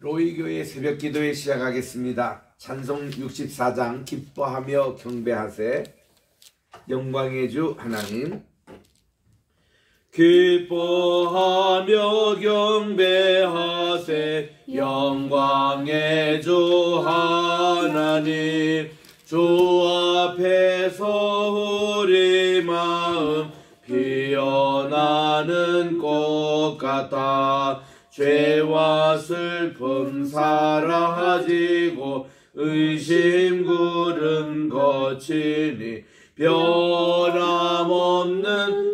로이교회 새벽 기도회 시작하겠습니다. 찬송 64장 기뻐하며 경배하세. 영광의 주 하나님, 기뻐하며 경배하세. 영광의 주 하나님, 주 앞에서 우리 마음 피어나는 꽃 같아. 죄와 슬픔 사라지고 의심 구름 거치니 변함없는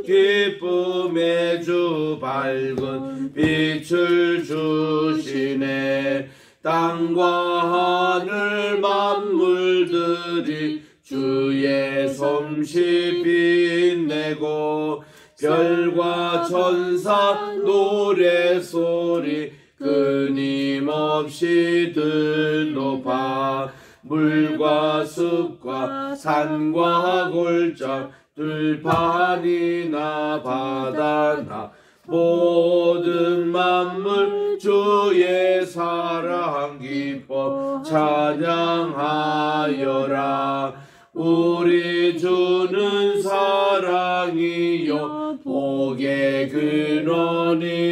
기쁨의 주 밝은 빛을 주시네. 땅과 하늘 만물들이 주의 솜씨 빛내고 별과 천사 노래소리 끊임없이 드높아. 물과 숲과 산과 골짜 들판이나 바다나 모든 만물 주의 사랑 기뻐 찬양하여라. 우리 주는 사랑이요 복의 근원이시니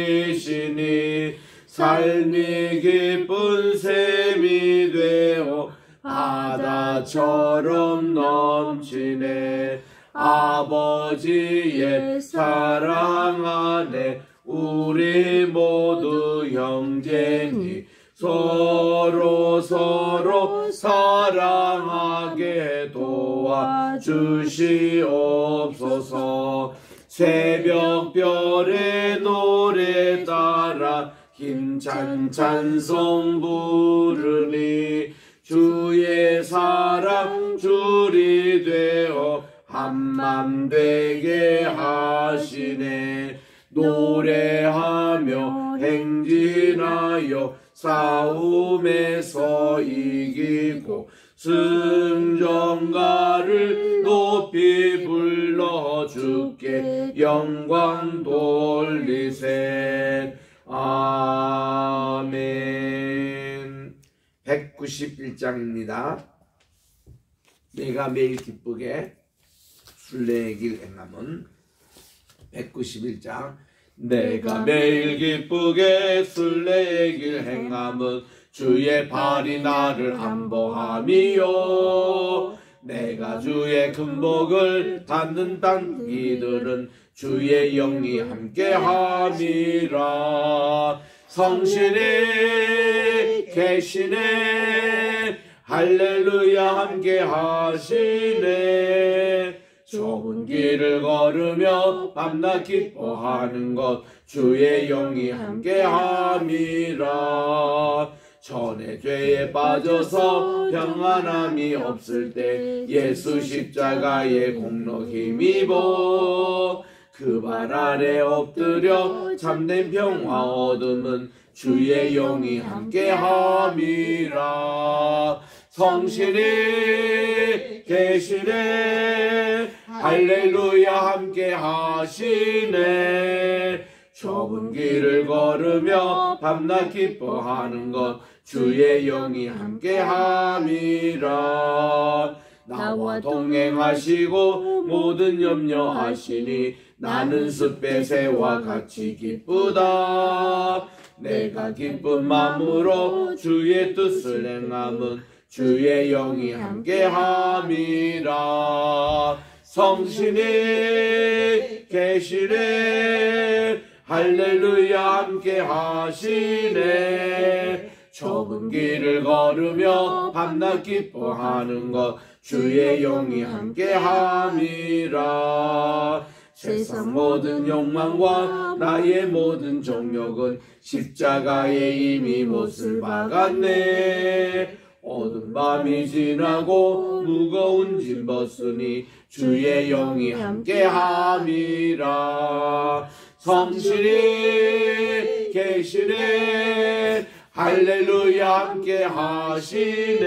삶이 기쁜 샘이 되어 바다처럼 넘치네. 아버지의 사랑 안에 우리 모두 형제니 서로 사랑하게 도와주시옵소서. 새벽별의 노래 따라 힘찬 찬송 부르니 주의 사랑 줄이 되어 한맘 되게 하시네. 노래하며 행진하여 싸움에서 이기고 승전가를 높이 불러 주께 영광 돌리세. 아멘. 191장입니다. 내가 매일 기쁘게 순례의 길 행함은 191장. 내가 매일 기쁘게 순례의 길 행함은 주의 발이 나를 안보함이요. 내가 주의 금복을 받는 땅이들은 주의 영이 함께함이라. 성신이 계시네. 할렐루야 함께하시네. 좁은 길을 걸으며 밤낮 기뻐하는 것 주의 영이 함께함이라. 전에 죄에 빠져서 평안함이 없을 때 예수 십자가의 공로 힘입어 그 발 아래 엎드려 참된 평화 얻음은 주의 영이 함께함이라. 성신이 계시네. 할렐루야 함께하시네. 좁은 길을 걸으며 밤낮 기뻐하는 것 주의 영이 함께함이라. 나와 동행하시고 모든 염려하시니 나는 숲의 새와 같이 기쁘다. 내가 기쁜 마음으로 주의 뜻을 행함은 주의 영이 함께함이라. 성신이 계시네. 할렐루야 함께하시네. 좁은 길을 걸으며 밤낮 기뻐하는 것 주의 영이 함께함이라. 세상 모든 욕망과 나의 모든 정욕은 십자가에 이미 못을 박았네. 어두운 밤이 지나고 무거운 짐 벗으니 주의 영이 함께함이라. 성신이 계시네. 할렐루야 함께하시네.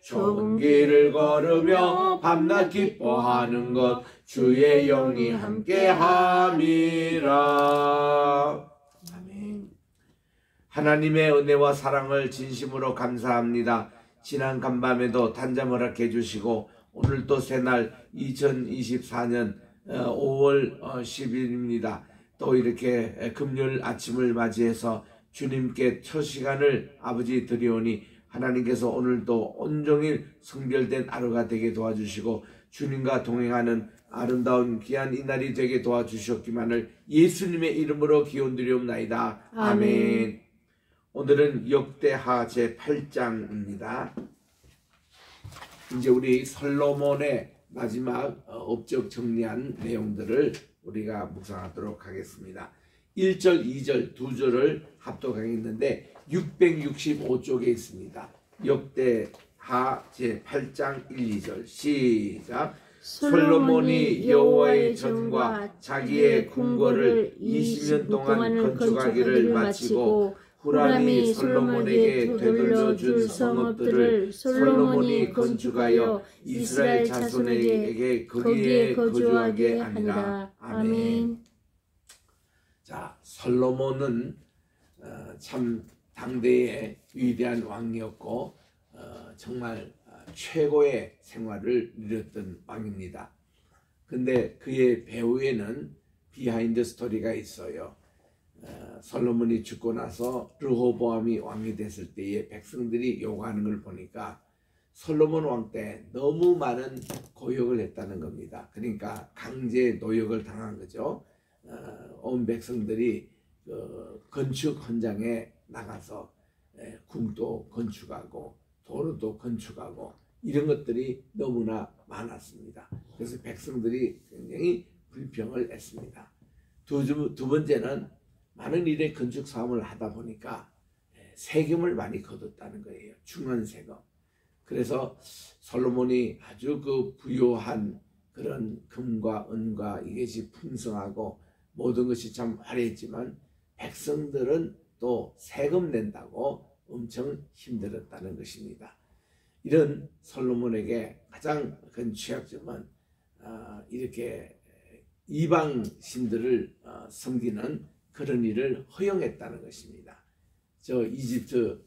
좁은 길을 걸으며 밤낮 기뻐하는 것 주의 영이 함께함이라. 아멘. 하나님의 은혜와 사랑을 진심으로 감사합니다. 지난 간밤에도 단잠 허락해 주시고 오늘 또 새날 2024년 5월 10일입니다. 또 이렇게 금요일 아침을 맞이해서 주님께 첫 시간을 아버지 드리오니 하나님께서 오늘도 온종일 성별된 하루가 되게 도와주시고 주님과 동행하는 아름다운 귀한 이날이 되게 도와주셨기만을 예수님의 이름으로 기원드리옵나이다. 아멘. 오늘은 역대하 제8장입니다. 이제 우리 솔로몬의 마지막 업적 정리한 내용들을 우리가 묵상하도록 하겠습니다. 1절, 2절, 2절을 합독하겠는데 665쪽에 있습니다. 역대하 제8장 1, 2절 시작. 솔로몬이 여호와의 전과 자기의 궁궐을 20년 동안 건축하기를 마치고 후람이 솔로몬에게 되돌려 준 성읍들을 솔로몬이 건축하여 이스라엘 자손에게 거기에 거주하게 하니라. 아멘. 자, 솔로몬은 참 당대의 위대한 왕이었고 정말 최고의 생활을 누렸던 왕입니다. 근데 그의 배후에는 비하인드 스토리가 있어요. 솔로몬이 죽고 나서 르호보암이 왕이 됐을 때에 백성들이 요구하는 걸 보니까 솔로몬 왕 때 너무 많은 고역을 했다는 겁니다. 그러니까 강제 노역을 당한 거죠. 온 백성들이 건축 현장에 나가서 궁도 건축하고 도로도 건축하고 이런 것들이 너무나 많았습니다. 그래서 백성들이 굉장히 불평을 했습니다. 두 번째는 많은 일의 건축 사업을 하다 보니까 세금을 많이 거뒀다는 거예요. 중한 세금. 그래서 솔로몬이 아주 그 부요한 그런 금과 은과 이것이 풍성하고 모든 것이 참 화려했지만 백성들은 또 세금 낸다고 엄청 힘들었다는 것입니다. 이런 솔로몬에게 가장 큰 취약점은 이렇게 이방 신들을 섬기는 그런 일을 허용했다는 것입니다. 저 이집트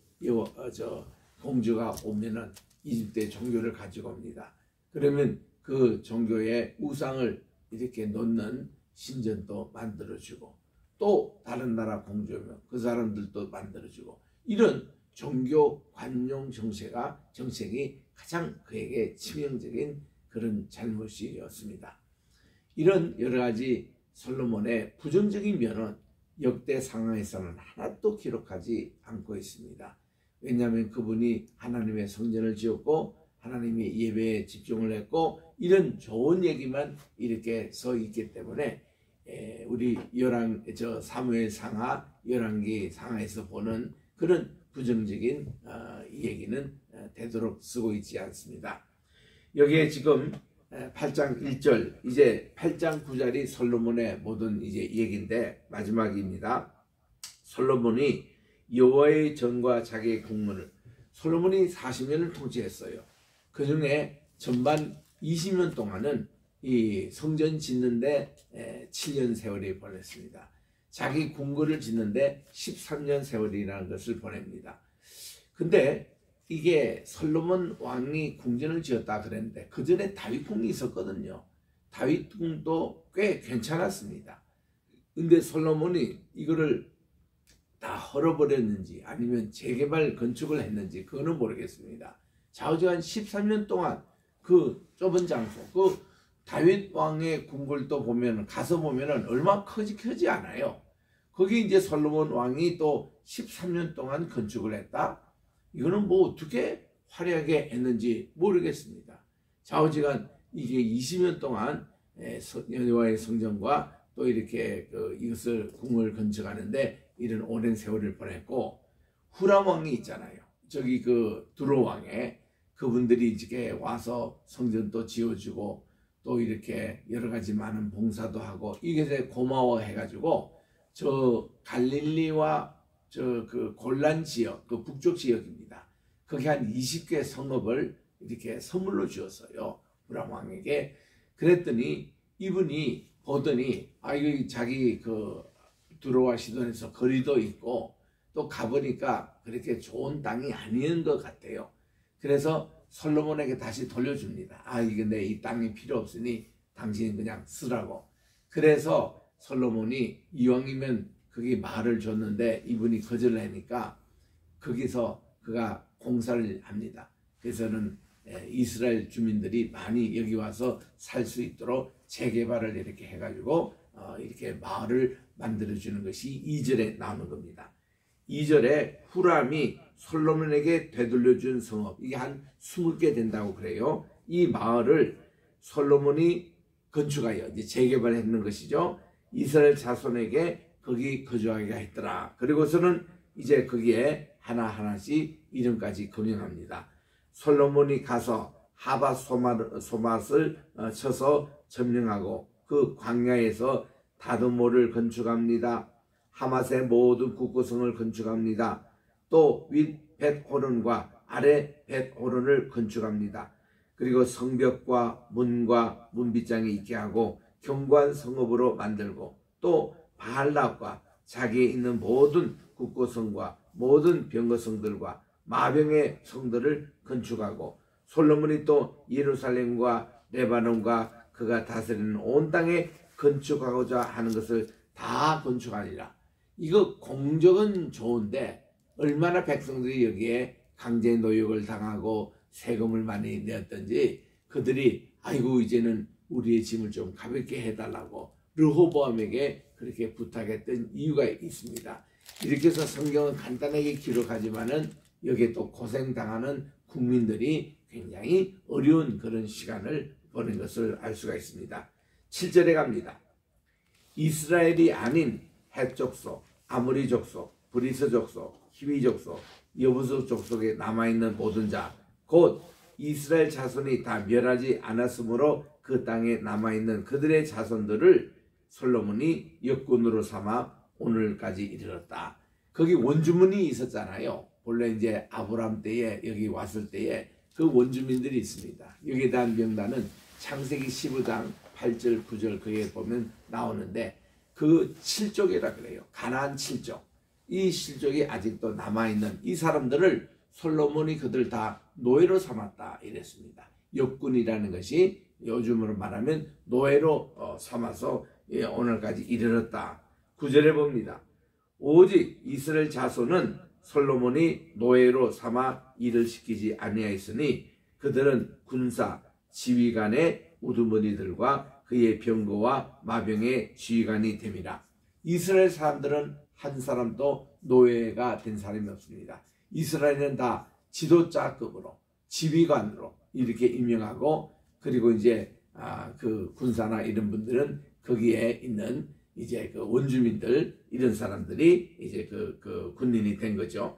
공주가 오면은 이집트의 종교를 가지고 옵니다. 그러면 그 종교의 우상을 이렇게 놓는 신전도 만들어주고 또 다른 나라 공주면 그 사람들도 만들어주고 이런 종교 관용 정책이 가장 그에게 치명적인 그런 잘못이었습니다. 이런 여러 가지 솔로몬의 부정적인 면은 역대 상황에서는 하나도 기록하지 않고 있습니다. 왜냐하면 그분이 하나님의 성전을 지었고 하나님의 예배에 집중을 했고 이런 좋은 얘기만 이렇게 써 있기 때문에 우리 사무엘 상하 열왕기 상하에서 보는 그런 부정적인 얘기는 되도록 쓰고 있지 않습니다. 여기에 지금 8장 1절 이제 8장 9절이 솔로몬의 모든 이제 얘기인데 마지막입니다. 솔로몬이 여호와의 전과 자기의 궁문을 솔로몬이 40년을 통치했어요. 그 중에 전반 20년 동안은 이 성전 짓는데 7년 세월이 보냈습니다. 자기 궁궐을 짓는데 13년 세월이라는 것을 보냅니다. 근데 이게 솔로몬 왕이 궁전을 지었다 그랬는데 그 전에 다윗 궁이 있었거든요. 다윗 궁도 꽤 괜찮았습니다. 근데 솔로몬이 이거를 다 헐어버렸는지 아니면 재개발 건축을 했는지 그거는 모르겠습니다. 좌우지간 13년 동안 그 좁은 장소 그 다윗 왕의 궁궐도 보면 가서 보면은 얼마 크지 않아요. 거기 이제 솔로몬 왕이 또 13년 동안 건축을 했다. 이거는 뭐 어떻게 화려하게 했는지 모르겠습니다. 좌우지간 이게 20년 동안 여호와의 성전과 또 이렇게 이것을 궁을 건축하는데 이런 오랜 세월을 보냈고 후람 왕이 있잖아요. 저기 두로 왕에 그분들이 이렇게 와서 성전도 지어주고 또 이렇게 여러 가지 많은 봉사도 하고 이게 고마워해가지고 저 갈릴리와 그 골란 지역, 그 북쪽 지역입니다. 거기 한 20개 성읍을 이렇게 선물로 주었어요. 후람 왕에게. 그랬더니 이분이 보더니 이거 자기 두로와 시돈에서 거리도 있고 또 가보니까 그렇게 좋은 땅이 아닌 것 같아요. 그래서 솔로몬에게 다시 돌려줍니다. 이게 내 이 땅이 필요 없으니 당신이 그냥 쓰라고. 그래서 솔로몬이 이왕이면 거기 마을을 줬는데 이분이 거절하니까 거기서 그가 공사를 합니다. 그래서는 이스라엘 주민들이 많이 여기 와서 살 수 있도록 재개발을 이렇게 해가지고 이렇게 마을을 만들어주는 것이 2절에 나오는 겁니다. 2절에 후람이 솔로몬에게 되돌려준 성읍, 이게 한 20개 된다고 그래요. 이 마을을 솔로몬이 건축하여 이제 재개발했는 것이죠. 이스라엘 자손에게 거기 거주하게 했더라. 그리고서는 이제 거기에 하나하나씩 이름까지 검명합니다. 솔로몬이 가서 하밧 소맛을 쳐서 점령하고 그 광야에서 다드모를 건축합니다. 하맛의 모든 국고성을 건축합니다. 또 윗 벳호론과 아래 벳호론을 건축합니다. 그리고 성벽과 문과 문빗장이 있게 하고 견고한 성읍으로 만들고 또 바알락과 자기에 있는 모든 국고성과 모든 병거성들과 마병의 성들을 건축하고 솔로몬이 또 예루살렘과 레바논과 그가 다스리는 온 땅에 건축하고자 하는 것을 다 건축하니라. 이거 공적은 좋은데 얼마나 백성들이 여기에 강제 노역을 당하고 세금을 많이 내었던지 그들이 아이고 이제는 우리의 짐을 좀 가볍게 해달라고 르호보암에게 그렇게 부탁했던 이유가 있습니다. 이렇게 해서 성경은 간단하게 기록하지만은 여기에 또 고생당하는 국민들이 굉장히 어려운 그런 시간을 보낸 것을 알 수가 있습니다. 7절에 갑니다. 이스라엘이 아닌 헷 족속, 아모리 족속, 브리스 족속, 히위 족속, 여부스 족속에 남아있는 모든 자, 곧 이스라엘 자손이 다 멸하지 않았으므로 그 땅에 남아있는 그들의 자손들을 솔로몬이 역군으로 삼아 오늘까지 이르렀다. 거기 원주민이 있었잖아요. 본래 이제 아브람 때에 여기 왔을 때에 그 원주민들이 있습니다. 여기에 대한 명단은 창세기 15장 8절 9절 거기에 보면 나오는데 그 7족이라 그래요. 가나안 7족. 이 실족이 아직도 남아있는 이 사람들을 솔로몬이 그들 다 노예로 삼았다 이랬습니다. 역군이라는 것이 요즘으로 말하면 노예로 삼아서 오늘까지 이르렀다. 9절에 봅니다. 오직 이스라엘 자손은 솔로몬이 노예로 삼아 일을 시키지 아니하였으니 그들은 군사 지휘관의 우두머니들과 그의 병거와 마병의 지휘관이 됨이라. 이스라엘 사람들은 한 사람도 노예가 된 사람이 없습니다. 이스라엘은 다 지도자급으로 지휘관으로 이렇게 임명하고 그리고 이제 그 군사나 이런 분들은 거기에 있는 이제 그 원주민들 이런 사람들이 이제 그 군인이 된 거죠.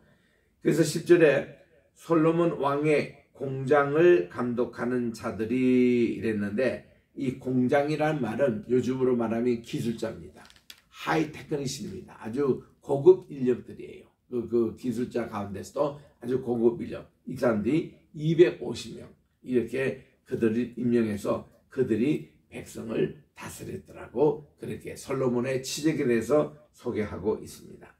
그래서 10절에 솔로몬 왕의 공장을 감독하는 자들이 이랬는데 이 공장이란 말은 요즘으로 말하면 기술자입니다. 하이 테크니션입니다. 아주 고급 인력들이에요. 그 기술자 가운데서도 아주 고급 인력. 이 사람들이 250명 이렇게 그들을 임명해서 그들이 백성을 다스렸더라고 그렇게 솔로몬의 치적에 대해서 소개하고 있습니다.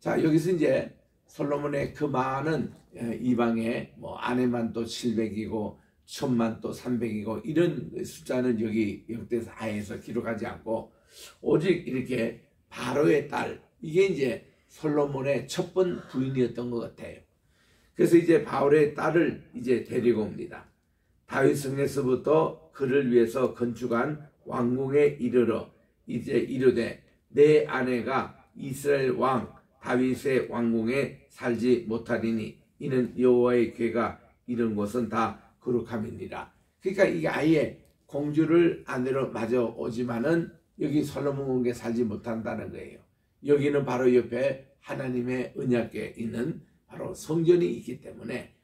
자, 여기서 이제 솔로몬의 그 많은 이방의 뭐 아내만 또 700이고 천만 또 300이고 이런 숫자는 여기 역대사에서 기록하지 않고 오직 이렇게 바로의 딸 이게 이제 솔로몬의 첫 번 부인이었던 것 같아요. 그래서 이제 바울의 딸을 이제 데리고 옵니다. 다윗 성에서부터 그를 위해서 건축한 왕궁에 이르러 이제 이르되 내 아내가 이스라엘 왕 다윗의 왕궁에 살지 못하리니 이는 여호와의 궤가 이런 곳은 다 거룩함이니라. 그러니까 이게 아예 공주를 아내로 맞아 오지만은 여기 솔로몬 왕궁에 살지 못한다는 거예요. 여기는 바로 옆에 하나님의 언약궤에 있는 바로 성전이 있기 때문에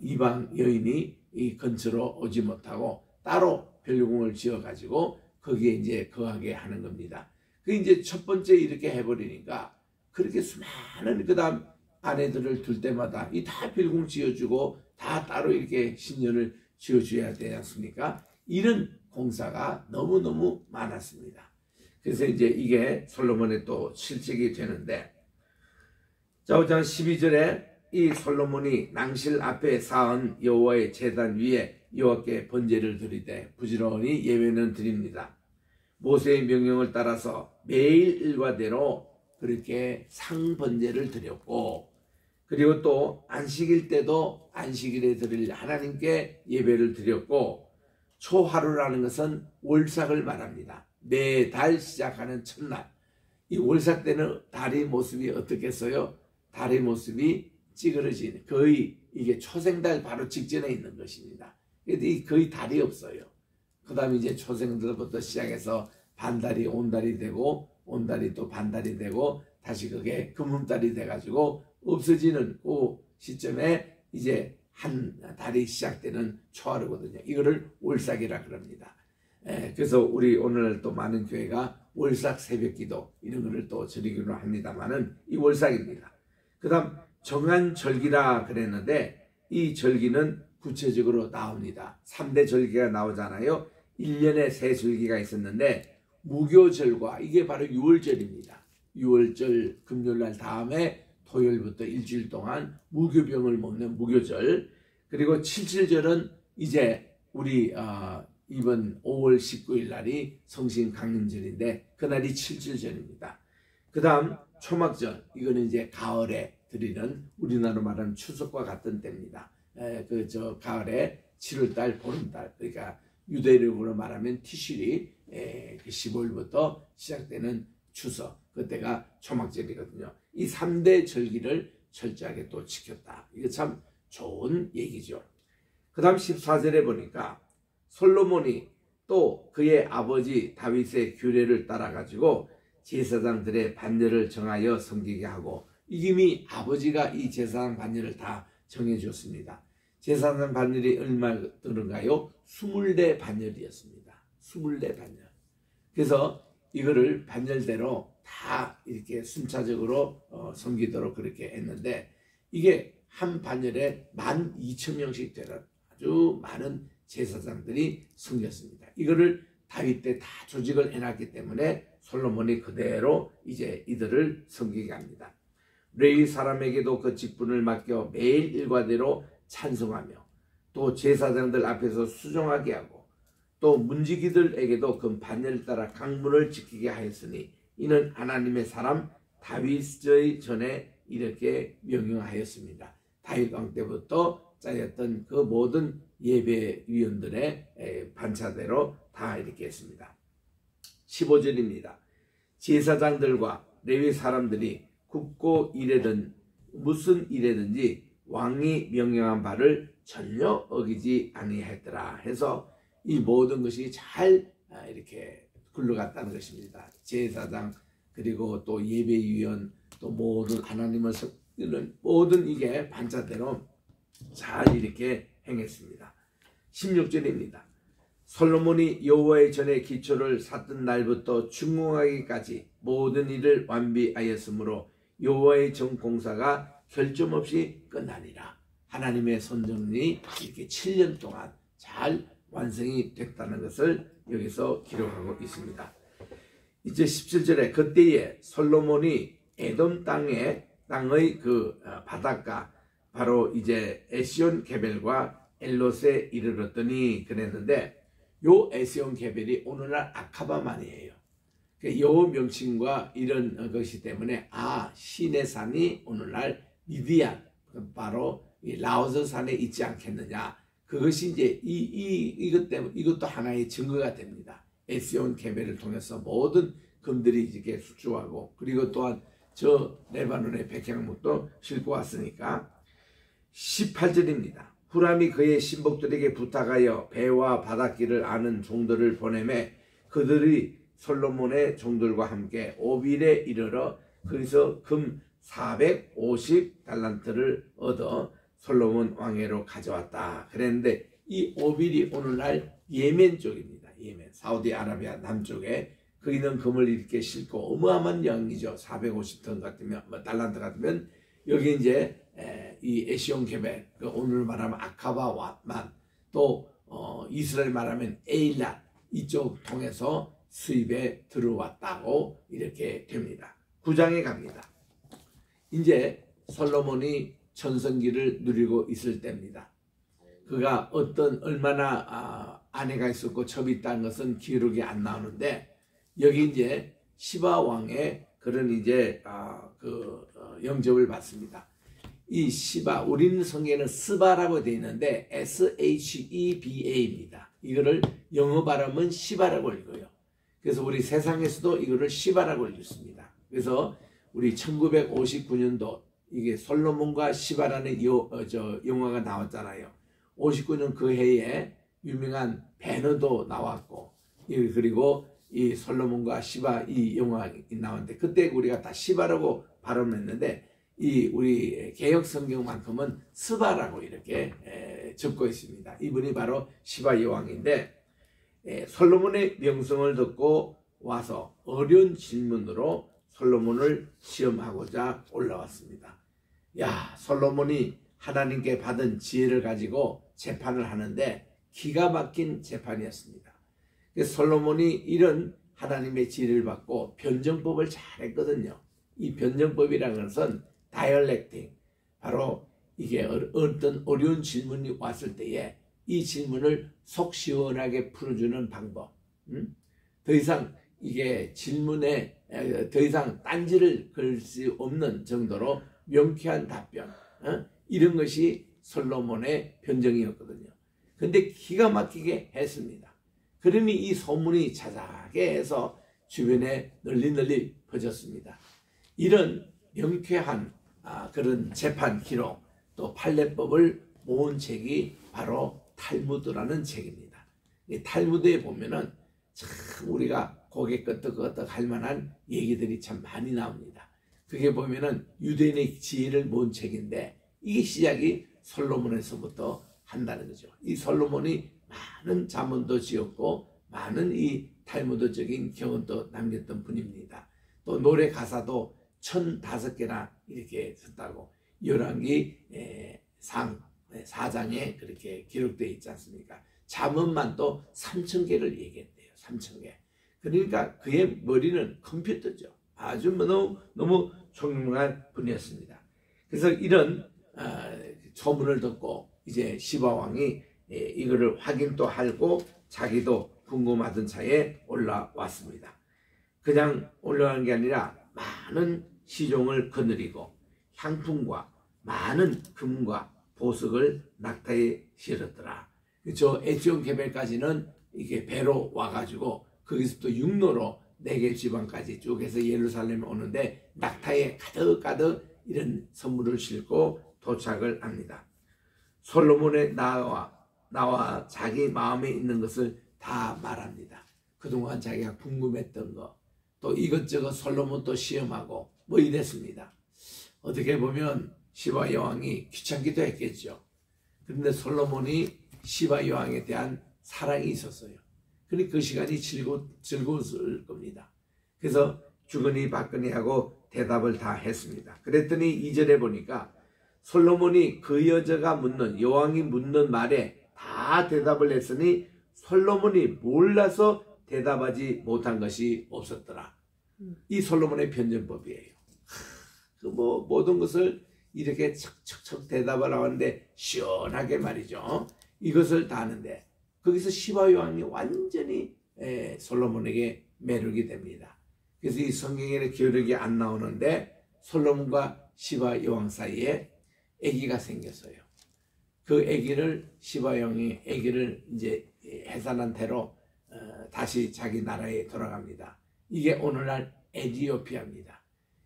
이방 여인이 이 근처로 오지 못하고 따로 별궁을 지어 가지고 거기에 이제 거하게 하는 겁니다. 그 이제 첫 번째 이렇게 해버리니까 그렇게 수많은 그다음 아내들을 둘 때마다 이 다 별궁 지어주고 다 따로 이렇게 신년을 지어줘야 되지 않습니까? 이런 공사가 너무너무 많았습니다. 그래서 이제 이게 솔로몬의 또 실적이 되는데 자, 5장 12절에 이 솔로몬이 낭실 앞에 쌓은 여호와의 제단 위에 여호와께 번제를 드리되 부지런히 예배는 드립니다. 모세의 명령을 따라서 매일 일과대로 그렇게 상번제를 드렸고, 그리고 또 안식일 때도 안식일에 드릴 하나님께 예배를 드렸고, 초하루라는 것은 월삭을 말합니다. 매달 시작하는 첫날, 이 월삭 때는 달의 모습이 어떻겠어요? 달의 모습이 찌그러진, 거의 이게 초생달 바로 직전에 있는 것입니다. 근데 거의 달이 없어요. 그 다음에 이제 초생달부터 시작해서 반달이 온달이 되고, 온달이 또 반달이 되고, 다시 그게 금음달이 돼가지고 없어지는 그 시점에 이제 한 달이 시작되는 초하루거든요. 이거를 월삭이라 그럽니다. 그래서 우리 오늘 또 많은 교회가 월삭 새벽기도 이런 거를 또 드리기로 합니다만은 이 월삭입니다. 그 다음 정한 절기라 그랬는데 이 절기는 구체적으로 나옵니다. 3대 절기가 나오잖아요. 1년에 3절기가 있었는데 무교절과 이게 바로 6월절입니다. 6월절 금요일날 다음에 토요일부터 일주일 동안 무교병을 먹는 무교절, 그리고 7.7절은 이제 우리 이번 5월 19일 날이 성신 강림절인데 그날이 7.7절입니다. 그 다음 초막절, 이거는 이제 가을에 드리는 우리나라로 말하는 추석과 같은 때입니다. 가을에 7월달 보름달, 그러니까 유대력으로 말하면 티슈리 15일부터 시작되는 추석, 그때가 초막절이거든요. 이 3대 절기를 철저하게 또 지켰다. 이게 참 좋은 얘기죠. 그 다음 14절에 보니까 솔로몬이 또 그의 아버지 다윗의 규례를 따라가지고 제사장들의 반열을 정하여 섬기게 하고, 이미 아버지가 이 제사장 반열을 다 정해줬습니다. 제사장 반열이 얼마든가요? 24 반열이었습니다. 24 반열. 그래서 이거를 반열대로 다 이렇게 순차적으로 섬기도록 그렇게 했는데, 이게 한 반열에 12,000명씩 되는 아주 많은 제사장들이 섬겼습니다. 이거를 다윗 때 다 조직을 해놨기 때문에 솔로몬이 그대로 이제 이들을 섬기게 합니다. 레위 사람에게도 그 직분을 맡겨 매일 일과대로 찬송하며 또 제사장들 앞에서 수종하게 하고 또 문지기들에게도 그 반열을 따라 강문을 지키게 하였으니 이는 하나님의 사람 다윗의 전에 이렇게 명령하였습니다. 다윗 왕 때부터 짜였던 그 모든 예배위원들의 반차대로 다 이렇게 했습니다. 15절입니다. 제사장들과 레위 사람들이 굽고 일에든 무슨 일에든지 왕이 명령한 바를 전혀 어기지 아니했더라 해서 이 모든 것이 잘 이렇게 굴러갔다는 것입니다. 제사장, 그리고 또 예배위원, 또 모든 하나님을 섬기는 모든 이게 반차대로 잘 이렇게 행했습니다. 16절입니다. 솔로몬이 여호와의 전에 기초를 샀던 날부터 중공하기까지 모든 일을 완비하였으므로 여호와의 전 공사가 결점 없이 끝나니라. 하나님의 선정이 이렇게 7년 동안 잘 완성이 됐다는 것을 여기서 기록하고 있습니다. 이제 17절에 그때에 솔로몬이 에돔 땅의 그 바닷가 바로 이제 에시온 게벨과 엘롯에 이르렀더니 그랬는데, 요 에시온 게벨이 오늘날 아카바만이에요. 요 명칭과 이런 것이 때문에 신의 산이 오늘날 미디안, 바로 이 라오스 산에 있지 않겠느냐. 그것이 이제 이것 때문에 이것도 하나의 증거가 됩니다. 에시온 게벨을 통해서 모든 금들이 이렇게 수주하고, 그리고 또한 저 레바논의 백향목도 싣고 왔으니까. 18절입니다. 후람이 그의 신복들에게 부탁하여 배와 바닷길을 아는 종들을 보내매 그들이 솔로몬의 종들과 함께 오빌에 이르러 거기서 금 450달란트를 얻어 솔로몬 왕회로 가져왔다 그랬는데, 이 오빌이 오늘날 예멘 쪽입니다. 예멘, 사우디아라비아 남쪽에 거기는 금을 이렇게 싣고 어마어마한 양이죠. 450톤 같으면 달란트 같으면 여기 이제 이 에시온 게벨, 오늘 말하면 아카바만, 또 이스라엘 말하면 에일랏, 이쪽 통해서 수입에 들어왔다고 이렇게 됩니다. 9장에 갑니다. 이제 솔로몬이 전성기를 누리고 있을 때입니다. 그가 얼마나 아내가 있었고 첩이 있다는 것은 기록이 안 나오는데, 여기 이제 시바 왕의 그런 이제 영접을 받습니다. 이 시바, 우리는 성경에는 스바라고 되어 있는데 SHEBA입니다. 이거를 영어 발음은 시바라고 읽어요. 그래서 우리 세상에서도 이거를 시바라고 읽습니다. 그래서 우리 1959년도 이게 솔로몬과 시바라는 영화가 나왔잖아요. 59년 그 해에 유명한 배너도 나왔고, 그리고 이 솔로몬과 시바 이 영화가 나왔는데, 그때 우리가 다 시바라고 발음했는데, 이 우리 개역 성경만큼은 스바라고 이렇게 적고 있습니다. 이분이 바로 시바 여왕인데, 솔로몬의 명성을 듣고 와서 어려운 질문으로 솔로몬을 시험하고자 올라왔습니다. 야, 솔로몬이 하나님께 받은 지혜를 가지고 재판을 하는데 기가 막힌 재판이었습니다. 솔로몬이 이런 하나님의 지혜를 받고 변정법을 잘했거든요. 이 변정법이라는 것은 다이얼렉팅, 바로 이게 어떤 어려운 질문이 왔을 때에 이 질문을 속 시원하게 풀어주는 방법. 더 이상 이게 질문에 더 이상 딴지를 걸 수 없는 정도로 명쾌한 답변, 이런 것이 솔로몬의 변정이었거든요. 근데 기가 막히게 했습니다. 그러니 이 소문이 자자하게 해서 주변에 널리 퍼졌습니다. 이런 명쾌한 그런 재판 기록, 또 판례법을 모은 책이 바로 탈무드라는 책입니다. 이 탈무드에 보면은 참 우리가 고개 끄덕끄덕 할 만한 얘기들이 참 많이 나옵니다. 그게 보면은 유대인의 지혜를 모은 책인데, 이게 시작이 솔로몬에서부터 한다는 거죠. 이 솔로몬이 많은 잠언도 지었고 많은 이 탈무드적인 경험도 남겼던 분입니다. 또 노래 가사도 1005개나 이렇게 썼다고 열왕기 4장에 그렇게 기록되어 있지 않습니까? 잠언만 또 3000개를 얘기했대요. 3000개. 그러니까 그의 머리는 컴퓨터죠. 아주 너무 총명한 분이었습니다. 그래서 이런 소문을 듣고 이제 시바왕이 이거를 확인도 하고 자기도 궁금하던 차에 올라왔습니다. 그냥 올라간 게 아니라 많은 시종을 거느리고 향품과 많은 금과 보석을 낙타에 실었더라. 저 에티온 개별까지는 이게 배로 와가지고 거기서부터 육로로 네개 지방까지 쭉 해서 예루살렘에 오는데 낙타에 가득가득 이런 선물을 싣고 도착을 합니다. 솔로몬의 나와 자기 마음에 있는 것을 다 말합니다. 그동안 자기가 궁금했던 거, 또 이것저것 솔로몬도 시험하고 뭐 이랬습니다. 어떻게 보면 시바 여왕이 귀찮기도 했겠죠. 그런데 솔로몬이 시바 여왕에 대한 사랑이 있었어요. 그러니 그 시간이 즐거웠을 겁니다. 그래서 주거니 받거니 하고 대답을 다 했습니다. 그랬더니 2절에 보니까 솔로몬이 그 여자가 묻는, 여왕이 묻는 말에 다 대답을 했으니 솔로몬이 몰라서 대답하지 못한 것이 없었더라. 이 솔로몬의 변증법이에요. 모든 것을 이렇게 척척척 대답을 하는데 시원하게 말이죠. 이것을 다 하는데 거기서 시바 여왕이 완전히 솔로몬에게 매력이 됩니다. 그래서 이 성경에는 기록이 안 나오는데 솔로몬과 시바 여왕 사이에 아기가 생겼어요. 그 아기를 시바 여왕이 아기를 이제 해산한 태로 다시 자기 나라에 돌아갑니다. 이게 오늘날 에티오피아입니다.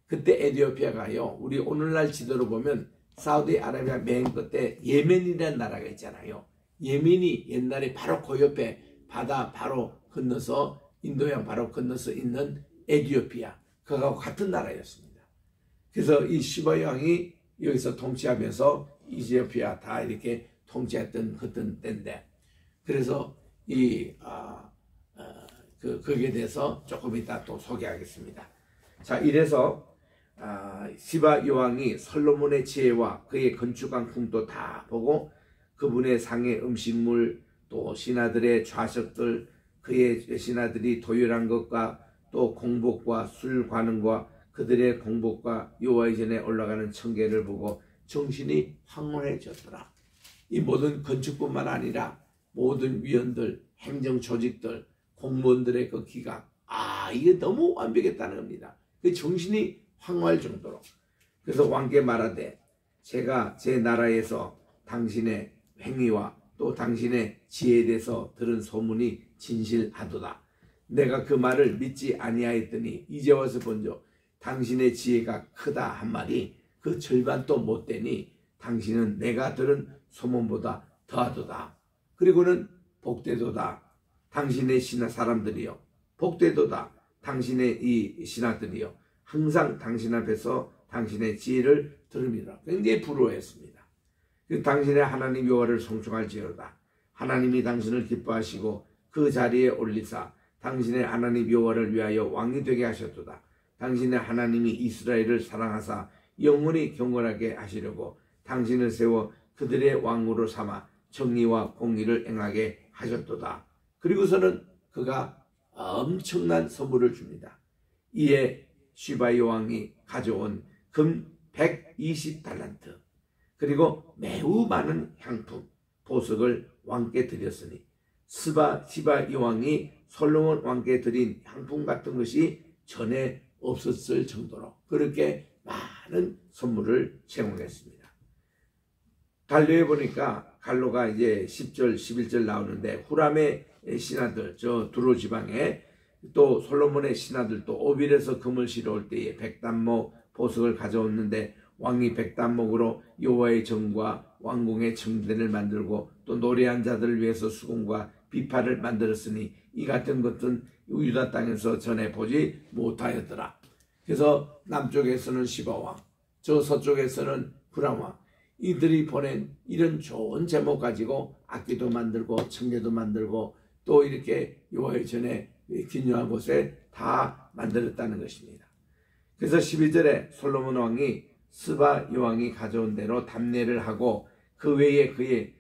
그때 에티오피아가요, 우리 오늘날 지도로 보면 사우디아라비아 맨 끝에 예멘이라는 나라가 있잖아요. 예멘이 옛날에 바로 그 옆에 바다 바로 건너서 인도양 바로 건너서 있는 에티오피아, 그거하고 같은 나라였습니다. 그래서 이 시바 여왕이 여기서 통치하면서 이티오피아 다 이렇게 통치했던 그때 때인데, 그래서 거기에 대해서 조금 이따 또 소개하겠습니다. 자, 이래서 시바 여왕이 솔로몬의 지혜와 그의 건축한 궁도 다 보고 그분의 상의 음식물, 또 신하들의 좌석들, 그의 신하들이 도열한 것과 또 공복과 술 관음과 그들의 공복과 여호와의 전에 올라가는 청계를 보고 정신이 황홀해졌더라. 이 모든 건축뿐만 아니라 모든 위원들, 행정 조직들, 공무원들의 그 기각, 이게 너무 완벽했다는 겁니다. 그 정신이 황홀할 정도로. 그래서 왕께 말하되 제가 제 나라에서 당신의 행위와 또 당신의 지혜에 대해서 들은 소문이 진실하도다. 내가 그 말을 믿지 아니하였더니 이제 와서 본즉 당신의 지혜가 크다 한 말이 그 절반도 못 되니 당신은 내가 들은 소문보다 더하도다. 그리고는 복되도다. 당신의 신하 사람들이여 복되도다. 당신의 이 신하들이여 항상 당신 앞에서 당신의 지혜를 들음이라. 굉장히 부러워했습니다. 당신의 하나님 여호와를 송축할지어다. 하나님이 당신을 기뻐하시고 그 자리에 올리사 당신의 하나님 여호와를 위하여 왕이 되게 하셨도다. 당신의 하나님이 이스라엘을 사랑하사 영원히 경건하게 하시려고 당신을 세워 그들의 왕으로 삼아 정의와 공의를 행하게 하셨도다. 그리고서는 그가 엄청난 선물을 줍니다. 이에 시바이 왕이 가져온 금 120달란트 그리고 매우 많은 향품 보석을 왕께 드렸으니 시바이 왕이 솔로몬 왕께 드린 향품 같은 것이 전에 없었을 정도로 그렇게 많은 선물을 제공했습니다. 갈료에 보니까 갈로가 이제 10절 11절 나오는데 후람의 신하들 저 두로 지방에 또 솔로몬의 신하들도 오빌에서 금을 실어올 때에 백단목 보석을 가져왔는데 왕이 백단목으로 여호와의 정과 왕궁의 청殿을 만들고 또 노래한 자들을 위해서 수금과 비파를 만들었으니 이 같은 것은 유다 땅에서 전에 보지 못하였더라. 그래서 남쪽에서는 시바왕, 저 서쪽에서는 후람왕, 이들이 보낸 이런 좋은 제목 가지고 악기도 만들고 청계도 만들고 또 이렇게 여호와의 전에 기묘한 곳에 다 만들었다는 것입니다. 그래서 12절에 솔로몬 왕이 스바 여왕이 가져온 대로 답례를 하고 그 외에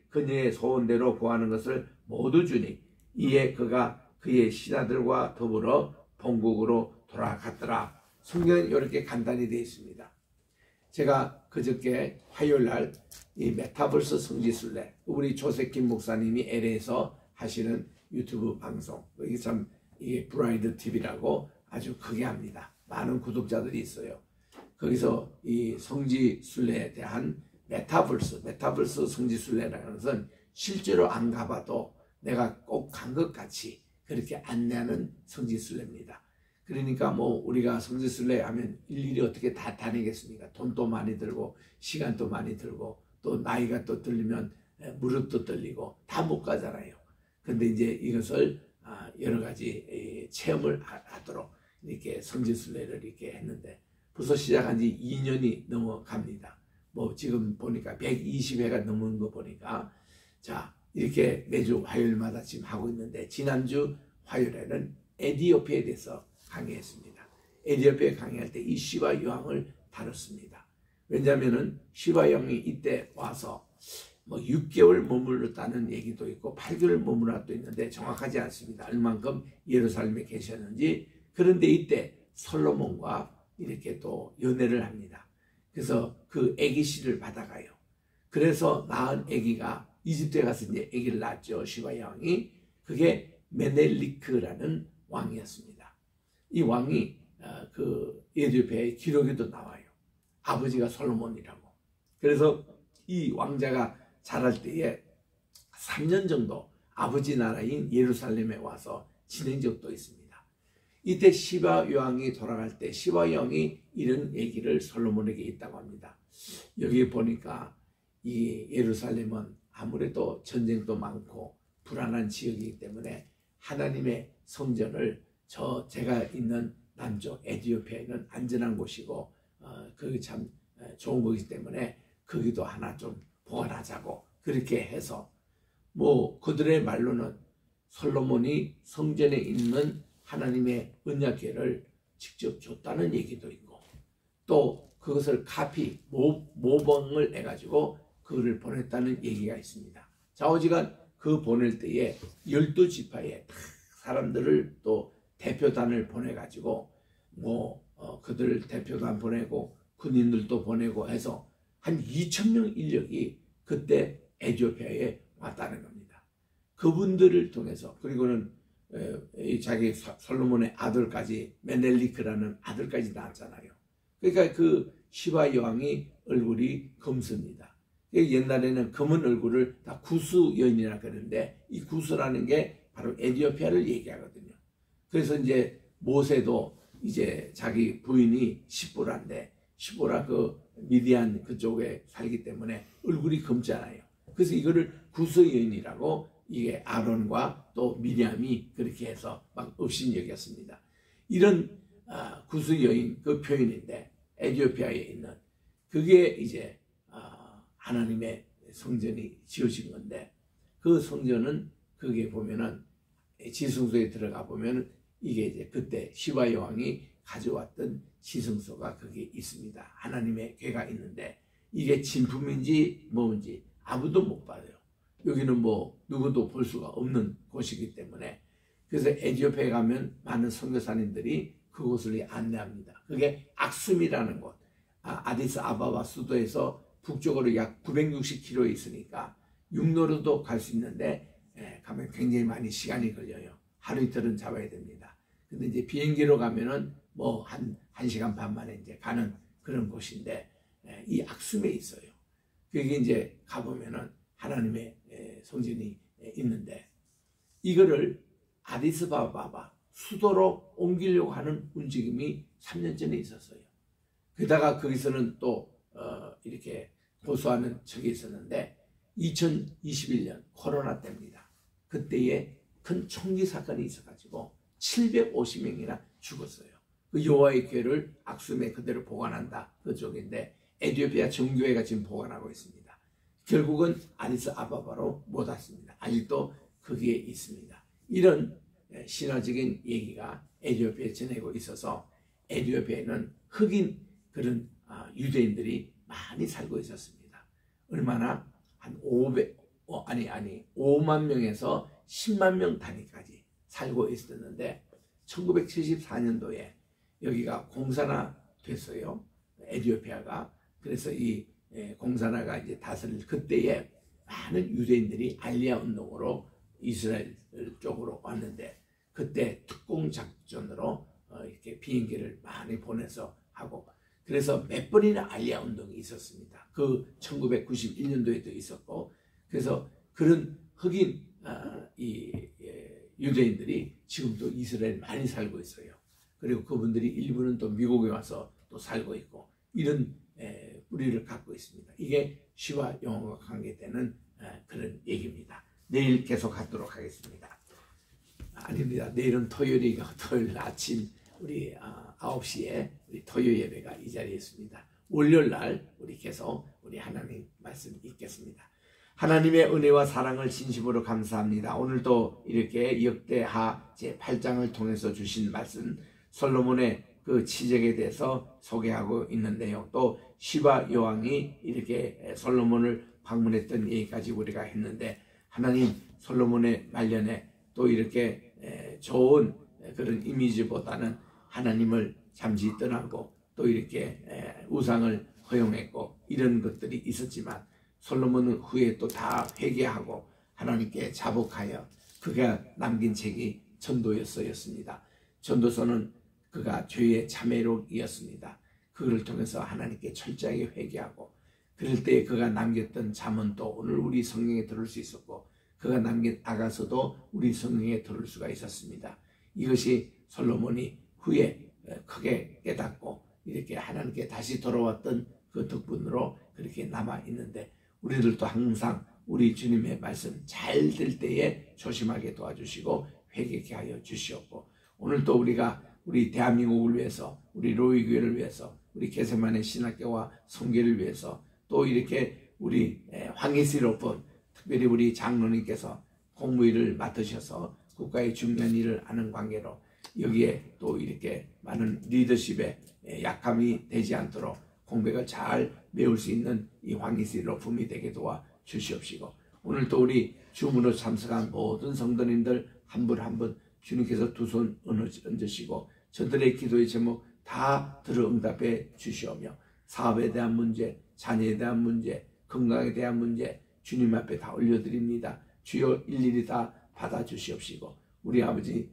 그녀의 소원대로 구하는 것을 모두 주니 이에 그가 그의 신하들과 더불어 본국으로 돌아갔더라. 성경은 이렇게 간단히 되어 있습니다. 제가 그저께 화요일날 이 메타버스 성지순례 우리 조세킴 목사님이 LA에서 하시는 유튜브 방송 이게 참 이게 브라이드 TV라고 아주 크게 합니다. 많은 구독자들이 있어요. 거기서 이 성지순례에 대한 메타버스 성지순례라는 것은 실제로 안 가봐도 내가 꼭 간 것 같이 그렇게 안내하는 성지순례입니다. 그러니까 뭐 우리가 성지순례 하면 일일이 어떻게 다 다니겠습니까? 돈도 많이 들고 시간도 많이 들고 또 나이가 또 들리면 무릎도 떨리고 다 못 가잖아요. 근데 이제 이것을 여러 가지 체험을 하도록 이렇게 성지순례를 이렇게 했는데 벌써 시작한 지 2년이 넘어갑니다. 뭐 지금 보니까 120회가 넘은 거 보니까 자 이렇게 매주 화요일마다 지금 하고 있는데 지난주 화요일에는 에티오피아에 대해서 강의했습니다. 에티오피아에 강의할 때 이 시바 여왕을 다뤘습니다. 왜냐하면은 시바 여왕이 이때 와서 뭐 6개월 머물렀다는 얘기도 있고 8개월 머물렀도 있는데 정확하지 않습니다. 얼만큼 예루살렘에 계셨는지. 그런데 이때 솔로몬과 이렇게 또 연애를 합니다. 그래서 그 아기 씨를 받아가요. 그래서 낳은 아기가 이집트에 가서 이제 아기를 낳았죠. 시바 여왕이. 그게 메넬리크라는 왕이었습니다. 이 왕이 그 에티오피아의 기록에도 나와요. 아버지가 솔로몬이라고. 그래서 이 왕자가 자랄 때에 3년 정도 아버지 나라인 예루살렘에 와서 지낸 적도 있습니다. 이때 시바 여왕이 돌아갈 때 시바 여왕이 이런 얘기를 솔로몬에게 있다고 합니다. 여기 보니까 이 예루살렘은 아무래도 전쟁도 많고 불안한 지역이기 때문에 하나님의 성전을 제가 있는 남쪽 에티오피아에는 안전한 곳이고 그게 참 좋은 거기 때문에 거기도 하나 좀 보관하자고 그렇게 해서 뭐 그들의 말로는 솔로몬이 성전에 있는 하나님의 언약궤를 직접 줬다는 얘기도 있고 또 그것을 모범을 해가지고 그거를 보냈다는 얘기가 있습니다. 좌우지간 그 보낼 때에 12지파의 사람들을 또 대표단을 보내가지고 뭐 그들 대표단 보내고 군인들도 보내고 해서 한 2,000명 인력이 그때 에티오피아에 왔다는 겁니다. 그분들을 통해서, 그리고는 자기 솔로몬의 아들까지, 메넬리크라는 아들까지 낳았잖아요. 그러니까 그 시바 여왕이 얼굴이 검습니다. 옛날에는 검은 얼굴을 다 구스 여인이라 그러는데, 이 구스라는 게 바로 에티오피아를 얘기하거든요. 그래서 이제 모세도 이제 자기 부인이 시보라인데, 시보라 그 미디안 그쪽에 살기 때문에 얼굴이 검잖아요. 그래서 이거를 구스 여인이라고, 이게 아론과 또 미리암이 그렇게 해서 막 업신여겼습니다. 이런 구스 여인 그 표현인데, 에티오피아에 있는 그게 이제 하나님의 성전이 지어진 건데, 그 성전은 그게 보면은 지성소에 들어가 보면은 이게 이제 그때 시바 여왕이 가져왔던 지성소가 거기 있습니다. 하나님의 궤가 있는데, 이게 진품인지 뭔지 아무도 못 봐요. 여기는 뭐 누구도 볼 수가 없는 곳이기 때문에. 그래서 에티오피아에 가면 많은 선교사님들이 그곳을 안내합니다. 그게 악숨이라는 곳, 아디스 아바바 수도에서 북쪽으로 약 960km 있으니까 육로로도 갈 수 있는데, 가면 굉장히 많이 시간이 걸려요. 하루 이틀은 잡아야 됩니다. 근데 이제 비행기로 가면은 뭐 한 1시간 반 만에 이제 가는 그런 곳인데, 이 악숨에 있어요. 그게 이제 가보면은 하나님의 성전이 있는데, 이거를 아디스바바 수도로 옮기려고 하는 움직임이 3년 전에 있었어요. 게다가 거기서는 또 이렇게 고소하는 적이 있었는데, 2021년 코로나 때입니다. 그때에 큰 총기 사건이 있어가지고 750명이나 죽었어요. 그 여호와의 궤를 악숨에 그대로 보관한다, 그쪽인데 에티오피아 정교회가 지금 보관하고 있습니다. 결국은 아디스 아바바로 못 왔습니다. 아직도 거기에 있습니다. 이런 신화적인 얘기가 에티오피아에 전해고 있어서, 에티오피아에는 흑인 그런 유대인들이 많이 살고 있었습니다. 얼마나 한 5만 명에서 10만 명 단위까지 살고 있었는데, 1974년도에 여기가 공산화 됐어요. 에티오피아가. 그래서 이 공산화가 이제 다스릴 그때에 많은 유대인들이 알리아 운동으로 이스라엘 쪽으로 왔는데, 그때 특공 작전으로 이렇게 비행기를 많이 보내서 하고, 그래서 몇 번이나 알리아 운동이 있었습니다. 그 1991년도에도 있었고, 그래서 그런 흑인 유대인들이 지금도 이스라엘 많이 살고 있어요. 그리고 그분들이 일부는 또 미국에 와서 또 살고 있고, 이런 뿌리를 갖고 있습니다. 이게 시와 영어가 관계되는 그런 얘기입니다. 내일 계속 하도록 하겠습니다. 아닙니다. 내일은 토요일 아침 우리 9시에 우리 토요 예배가 이 자리에 있습니다. 월요일 날 우리 계속 우리 하나님 말씀 읽겠습니다. 하나님의 은혜와 사랑을 진심으로 감사합니다. 오늘도 이렇게 역대하 제8장을 통해서 주신 말씀, 솔로몬의 그 치적에 대해서 소개하고 있는데요. 또 시바 여왕이 이렇게 솔로몬을 방문했던 얘기까지 우리가 했는데, 하나님 솔로몬의 말년에 또 이렇게 좋은 그런 이미지보다는 하나님을 잠시 떠나고 또 이렇게 우상을 허용했고 이런 것들이 있었지만, 솔로몬은 후에 또 다 회개하고 하나님께 자복하여 그가 남긴 책이 전도서였습니다. 전도서는 그가 죄의 참회록이었습니다. 그를 통해서 하나님께 철저하게 회개하고, 그럴 때 그가 남겼던 잠언도 오늘 우리 성경에 들을 수 있었고, 그가 남긴 아가서도 우리 성경에 들을 수가 있었습니다. 이것이 솔로몬이 후에 크게 깨닫고 이렇게 하나님께 다시 돌아왔던 그 덕분으로 그렇게 남아 있는데, 우리들도 항상 우리 주님의 말씀 잘 될 때에 조심하게 도와주시고 회개케 하여 주시옵고, 오늘도 우리가 우리 대한민국을 위해서, 우리 로이교회를 위해서, 우리 게세마네 신학교와 성교를 위해서, 또 이렇게 우리 황희슬 오픈, 특별히 우리 장로님께서 공무일을 맡으셔서 국가의 중요한 일을 하는 관계로 여기에 또 이렇게 많은 리더십에 약함이 되지 않도록 공백을 잘 메울 수 있는 이 황희슬 오픈이 되게 도와 주시옵시고, 오늘도 우리 주문으로 참석한 모든 성도님들 한 분 한 분 주님께서 두 손 얹으시고 저들의 기도의 제목 다 들어 응답해 주시오며 사업에 대한 문제, 자녀에 대한 문제, 건강에 대한 문제 주님 앞에 다 올려드립니다. 주여 일일이 다 받아주시옵시고 우리 아버지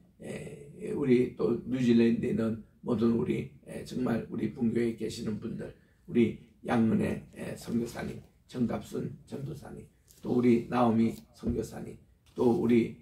우리 또 뉴질랜드에 있는 모든 우리 정말 우리 분교에 계시는 분들 우리 양은혜 선교사님, 정갑순 전도사님, 또 우리 나오미 선교사님, 또 우리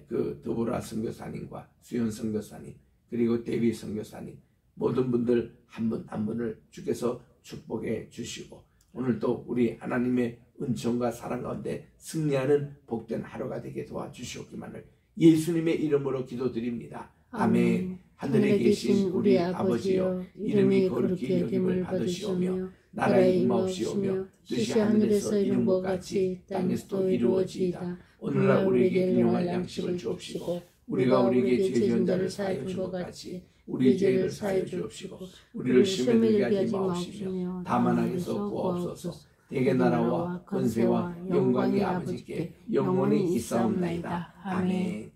그 더보라 선교사님과 수연 선교사님, 그리고 데비 선교사님 모든 분들 한 분 한 분을 주께서 축복해 주시고 오늘 또 우리 하나님의 은총과 사랑 가운데 승리하는 복된 하루가 되게 도와주시옵기만을 예수님의 이름으로 기도드립니다. 아멘. 하늘에 계신 우리 아버지여 이름이 거룩히 여김을 받으시오며 나라의 임하옵시오며 뜻이 하늘에서 이룬 것 같이 땅에서도 이루어지이다. 오늘날 우리에게 일용할 양식을 주옵시고 우리가 우리에게 죄 지은 자를 사하여 준 것 같이 우리 죄를 사하여 주옵시고 우리를 시험에 들게 하지 마옵시며 다만 악에서 구하옵소서. 대개 나라와 권세와 영광이 아버지께 영원히 있사옵나이다. 아멘.